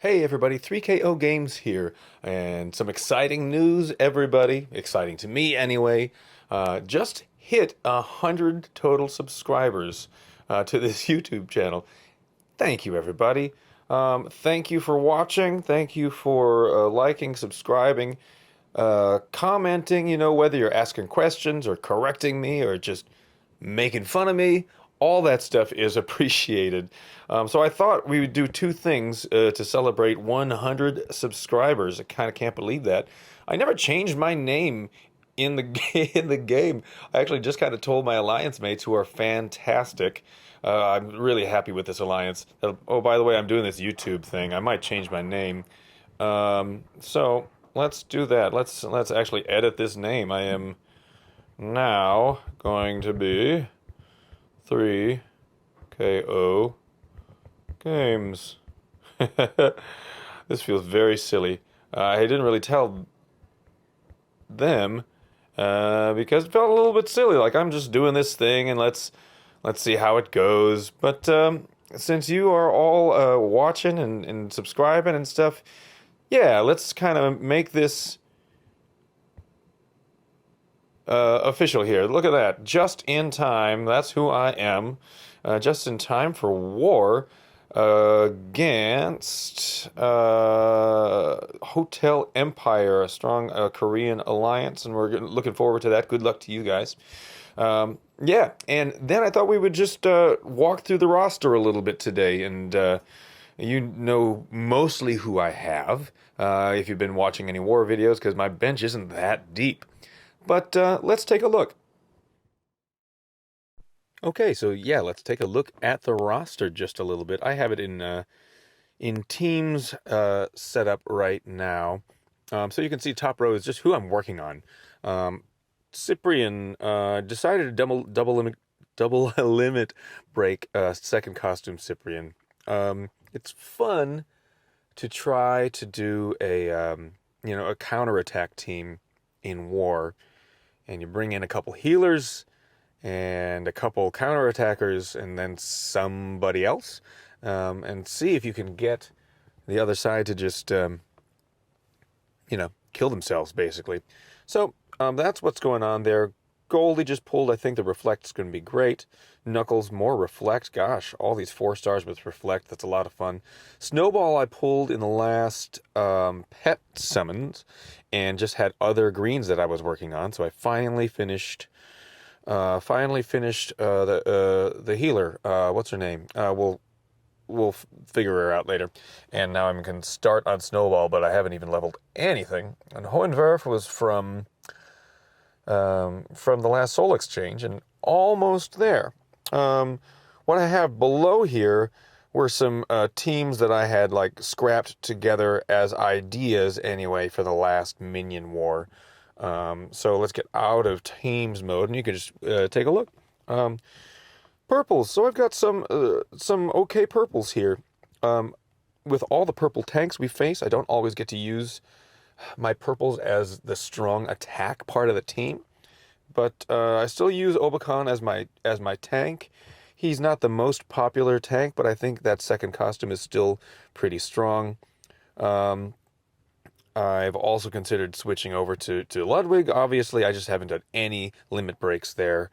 Hey everybody, 3KO Games here, and some exciting news, everybody. Exciting to me anyway. Just hit 100 total subscribers to this YouTube channel. Thank you, everybody. Thank you for watching. Thank you for liking, subscribing, commenting, whether you're asking questions or correcting me or just making fun of me. All that stuff is appreciated. So I thought we would do two things to celebrate 100 subscribers. I kind of can't believe that. I never changed my name in the in the game. I actually just kind of told my alliance mates, who are fantastic. I'm really happy with this alliance. Oh, by the way, I'm doing this YouTube thing. I might change my name. So let's do that. Let's actually edit this name. I am now going to be 3KO Games. This feels very silly. I didn't really tell them because it felt a little bit silly. Like, I'm just doing this thing and let's see how it goes. But since you are all watching and subscribing and stuff, yeah, let's kind of make this official here. Look at that. Just in time. That's who I am. Just in time for war against Hotel Empire, a strong Korean alliance, and we're looking forward to that. Good luck to you guys. Yeah, and then I thought we would just walk through the roster a little bit today, and you know mostly who I have if you've been watching any war videos, because my bench isn't that deep. But let's take a look. Okay, so yeah, let's take a look at the roster just a little bit. I have it in teams set up right now. So you can see top row is just who I'm working on. Cyprian decided to double limit break second costume Cyprian. It's fun to try to do a counterattack team in war, and you bring in a couple healers and a couple counterattackers and then somebody else, and see if you can get the other side to just kill themselves, basically. So that's what's going on there. Goldie just pulled, I think the Reflect's going to be great. Knuckles, more Reflect. Gosh, all these 4 stars with Reflect, that's a lot of fun. Snowball I pulled in the last pet summons and just had other greens that I was working on, so I finally finished the healer. What's her name? We'll figure her out later. And now I can start on Snowball, but I haven't even leveled anything. And Hohenwerf was from the last Soul Exchange, and almost there. What I have below here were some teams that I had scrapped together as ideas anyway for the last Minion War. So let's get out of teams mode, and you can just take a look. Purples. So I've got some okay purples here. With all the purple tanks we face, I don't always get to use my purples as the strong attack part of the team, but I still use Obacon as my tank. He's not the most popular tank, but I think that second costume is still pretty strong. I've also considered switching over to Ludwig. Obviously, I just haven't done any limit breaks there.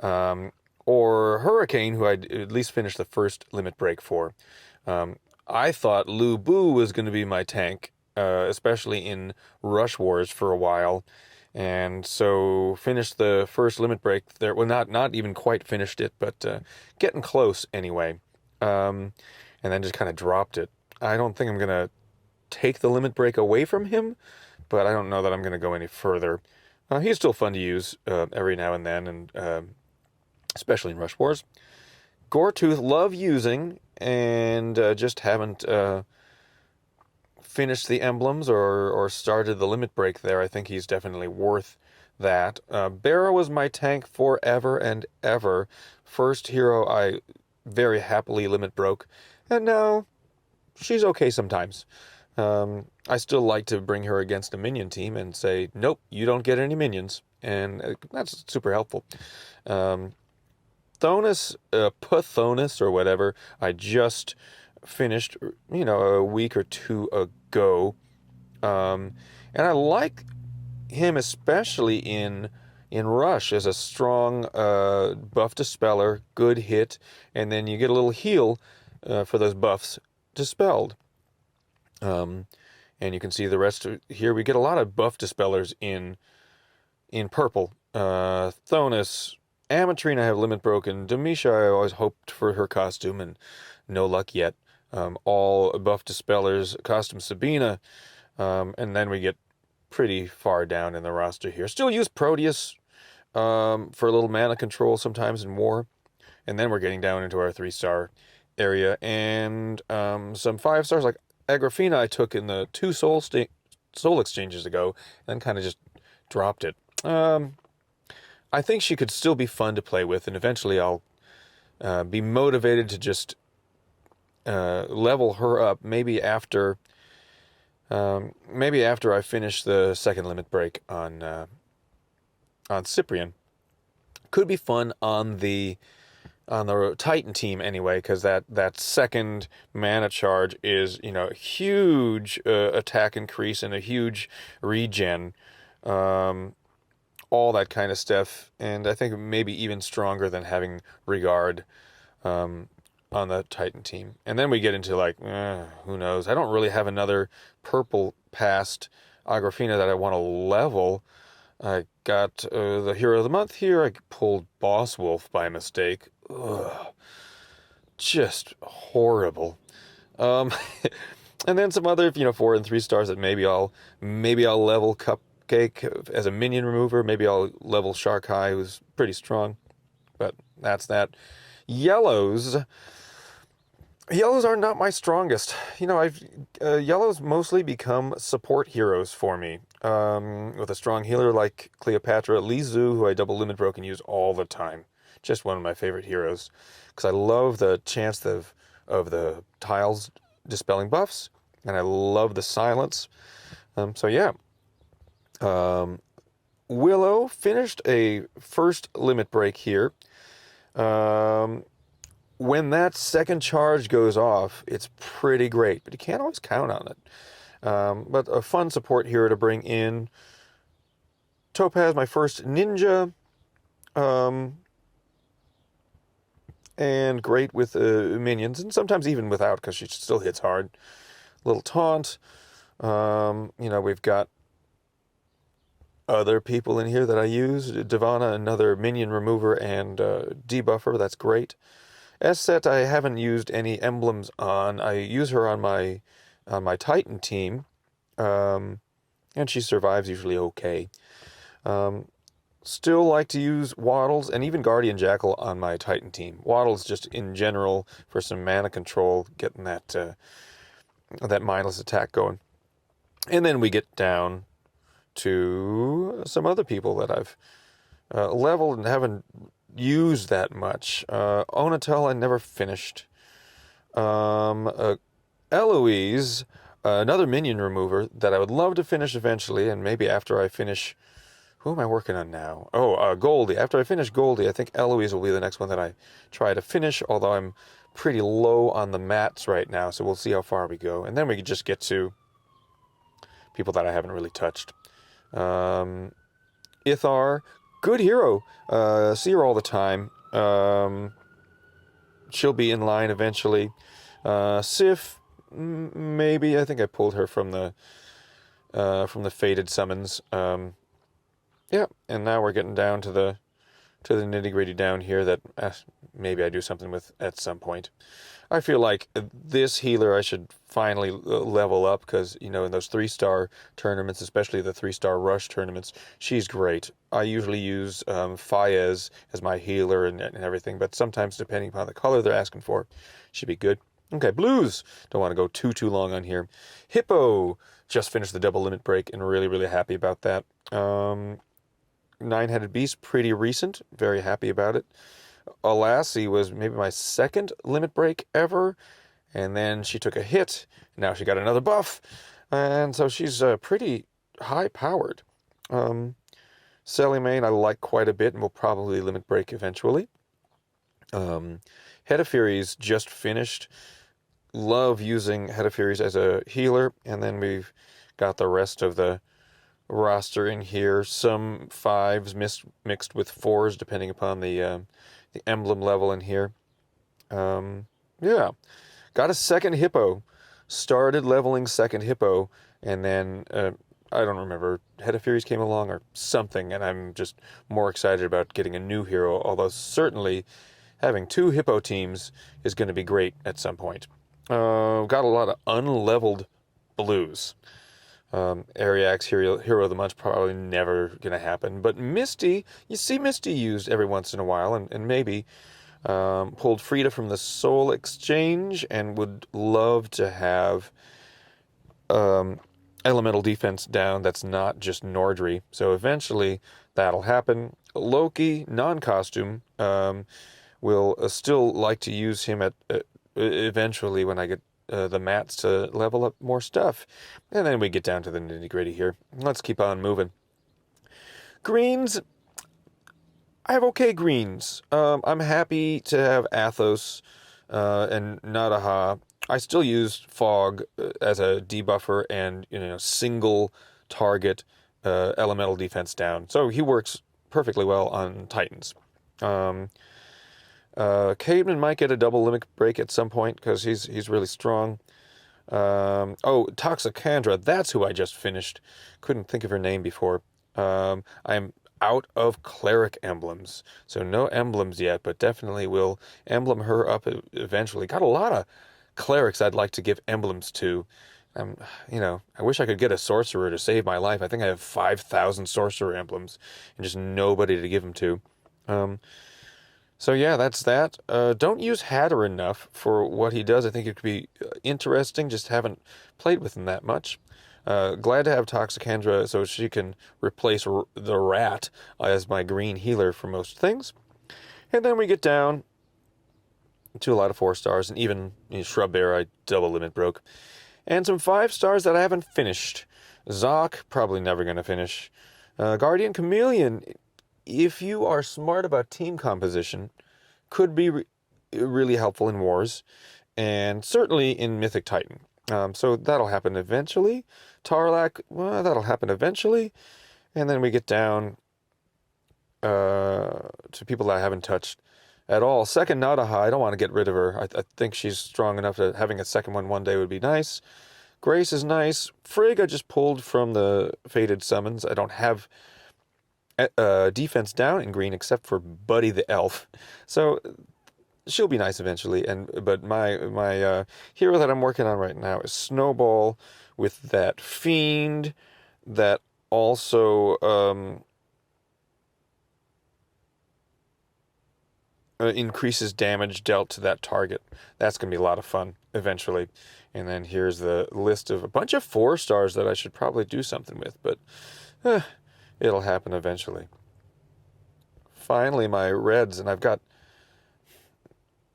Or Hurricane, who I'd at least finished the first limit break for. I thought Lu Bu was going to be my tank, especially in Rush Wars for a while. And so finished the first limit break there. Well, not even quite finished it, but getting close anyway. And then just kind of dropped it. I don't think I'm going to take the limit break away from him, but I don't know that I'm going to go any further. He's still fun to use every now and then, and especially in Rush Wars. Goretooth, love using, and just haven't finished the emblems or started the limit break there. I think he's definitely worth that. Barra was my tank forever and ever. First hero I very happily limit broke, and now she's okay sometimes. I still like to bring her against a minion team and say, nope, you don't get any minions, and that's super helpful. Thonis, Pathonus or whatever, I just finished, a week or two ago. And I like him especially in Rush as a strong buff dispeller, good hit, and then you get a little heal for those buffs dispelled. And you can see the rest here. We get a lot of buff dispellers in purple. Thonus, Ametrine I have limit broken. Demisha I always hoped for her costume and no luck yet. All buff dispellers, costume Sabina, and then we get pretty far down in the roster here. Still use Proteus for a little mana control sometimes in war. And then we're getting down into our 3-star area. And some 5 stars like Agrafina I took in the 2 soul exchanges ago, and then kind of just dropped it. I think she could still be fun to play with, and eventually I'll be motivated to just level her up. Maybe after I finish the second limit break on Cyprian. Could be fun on the Titan team anyway, because that second mana charge is a huge attack increase and a huge regen, all that kind of stuff, and I think maybe even stronger than having Regard on the Titan team. And then we get into who knows? I don't really have another purple past Agrafina that I want to level. I got the Hero of the Month here. I pulled Boss Wolf by mistake. Ugh. Just horrible. And then some other 4 and 3 stars that maybe I'll level Cupcake as a minion remover. Maybe I'll level Shark High, who's pretty strong. But that's that. Yellows are not my strongest. Yellows mostly become support heroes for me. With a strong healer like Cleopatra, Lizu, who I double limit broke and use all the time. Just one of my favorite heroes, because I love the chance of the tiles dispelling buffs, and I love the silence. So yeah. Willow finished a first limit break here. When that second charge goes off, it's pretty great, but you can't always count on it. But a fun support hero to bring in. Topaz, my first ninja, and great with minions, and sometimes even without, because she still hits hard. Little taunt. We've got other people in here that I use. Divana, another minion remover and debuffer. That's great. S-Set, I haven't used any emblems on. I use her on my Titan team, and she survives usually okay. Still like to use Waddles and even Guardian Jackal on my Titan team. Waddles just in general for some mana control, getting that mindless attack going. And then we get down to some other people that I've leveled and haven't used that much. Onatel I never finished. Eloise, another minion remover that I would love to finish eventually, and maybe after I finish... Who am I working on now? Goldie. After I finish Goldie, I think Eloise will be the next one that I try to finish, although I'm pretty low on the mats right now, so we'll see how far we go. And then we can just get to people that I haven't really touched. Ithar, good hero. See her all the time. She'll be in line eventually. Sif, maybe. I think I pulled her from the Fated Summons. Yeah, and now we're getting down to the nitty-gritty down here that maybe I do something with at some point. I feel like this healer I should finally level up, because, in those 3-star tournaments, especially the 3-star rush tournaments, she's great. I usually use Fayez as my healer and everything, but sometimes, depending upon the color they're asking for, she'd be good. Okay, blues. Don't want to go too long on here. Hippo just finished the double limit break and really, really happy about that. Nine-Headed Beast, pretty recent. Very happy about it. Alassie was maybe my second limit break ever, and then she took a hit. Now she got another buff, and so she's pretty high-powered. Celimane I like quite a bit, and will probably limit break eventually. Head of Furies just finished love using Head of Furies as a healer, and then we've got the rest of the roster in here. Some fives mixed with fours, depending upon the emblem level in here. Yeah, got a second hippo. Started leveling second hippo, and then I don't remember, Head of Furies came along or something, and I'm just more excited about getting a new hero. Although certainly having two hippo teams is going to be great at some point. Got a lot of unleveled blues. Ariak's Hero of the Month's probably never going to happen. But Misty, you see Misty used every once in a while, and maybe pulled Frida from the Soul Exchange, and would love to have elemental defense down that's not just Nordry. So eventually that'll happen. Loki, non-costume, will still like to use him at eventually when I get the mats to level up more stuff. And then we get down to the nitty-gritty here. Let's keep on moving. Greens. I have okay greens. I'm happy to have Athos and Nadaha. I still use Fog as a debuffer and single target elemental defense down. So he works perfectly well on Titans. Cademan might get a double limit break at some point because he's really strong. Toxicandra, that's who I just finished. Couldn't think of her name before. I'm out of cleric emblems, so no emblems yet, but definitely will emblem her up eventually. Got a lot of clerics I'd like to give emblems to. I wish I could get a sorcerer to save my life. I think I have 5,000 sorcerer emblems and just nobody to give them to. So yeah, that's that. Don't use Hatter enough for what he does. I think it could be interesting, just haven't played with him that much. Glad to have Toxicandra so she can replace the rat as my green healer for most things. And then we get down to a lot of 4 stars, and even Shrub Bear I double limit broke. And some 5 stars that I haven't finished. Zoc, probably never going to finish. Guardian Chameleon, if you are smart about team composition, could be really helpful in wars, and certainly in Mythic Titan. So that'll happen eventually. Tarlac, well, that'll happen eventually. And then we get down to people that I haven't touched at all. Second Nadaha, I don't want to get rid of her. I think she's strong enough that having a second one day would be nice. Grace is nice. Frigg I just pulled from the Fated Summons. I don't have defense down in green except for Buddy the Elf. So she'll be nice eventually. But my hero that I'm working on right now is Snowball with that Fiend that also increases damage dealt to that target. That's going to be a lot of fun eventually. And then here's the list of a bunch of 4 stars that I should probably do something with, but it'll happen eventually. Finally, my reds, and I've got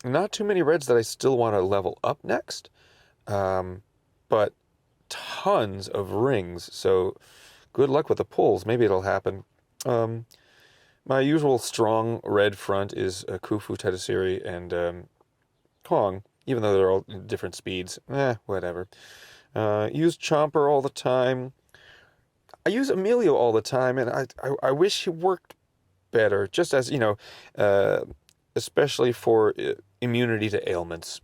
not too many reds that I still want to level up next, but tons of rings, so good luck with the pulls. Maybe it'll happen. My usual strong red front is Khufu, Tedasiri, and Kong, even though they're all different speeds. Whatever. Use Chomper all the time. I use Emilio all the time, and I wish he worked better, just as, especially for immunity to ailments.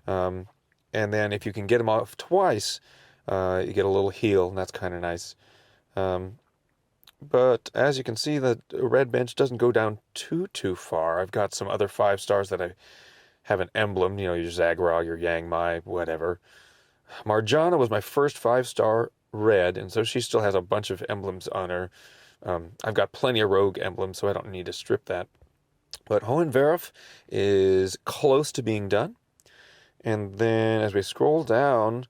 And then if you can get him off twice, you get a little heal, and that's kind of nice. But as you can see, the red bench doesn't go down too far. I've got some other 5 stars that I have an emblem, your Zagrog, your Yang Mai, whatever. Marjana was my first 5-star red, and so she still has a bunch of emblems on her. I've got plenty of rogue emblems, so I don't need to strip that. But Hoenn is close to being done. And then as we scroll down,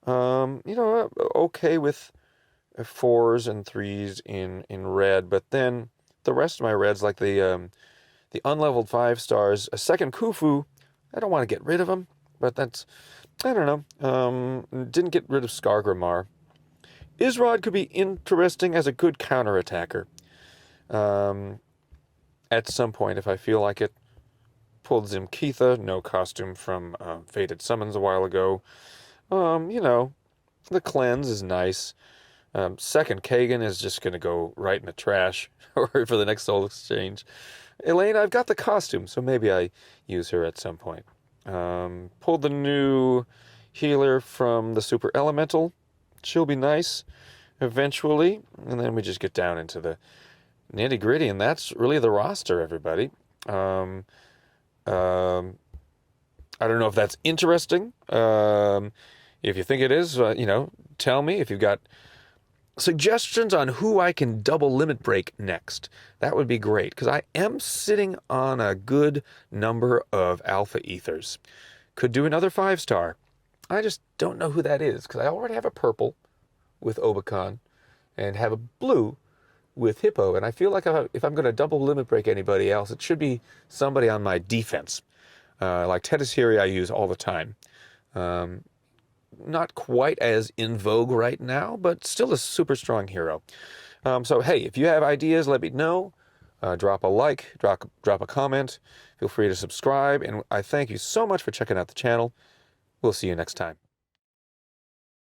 okay with 4s and 3s in red, but then the rest of my reds, like the unleveled 5 stars, a second Khufu, I don't want to get rid of them, but that's, I don't know. Didn't get rid of Skargrimmar. Isrod could be interesting as a good counterattacker. At some point, if I feel like it. Pulled Zimkeitha, no costume from Fated Summons a while ago. You know, the cleanse is nice. Second Kagan is just going to go right in the trash or for the next Soul Exchange. Elaine, I've got the costume, so maybe I use her at some point. Pulled the new healer from the Super Elemental. She'll be nice eventually. And then we just get down into the nitty gritty, and that's really the roster, everybody. I don't know if that's interesting. If you think it is, you know, tell me. If you've got suggestions on who I can double limit break next, that would be great, because I am sitting on a good number of Alpha Ethers. Could do another 5-star. I just don't know who that is, because I already have a purple with Obacon and have a blue with Hippo, and I feel like if I'm going to double limit break anybody else, it should be somebody on my defense. Like Tedashiri I use all the time. Not quite as in vogue right now, but still a super strong hero. So hey, if you have ideas, let me know. Drop a like, drop a comment. Feel free to subscribe, and I thank you so much for checking out the channel. We'll see you next time.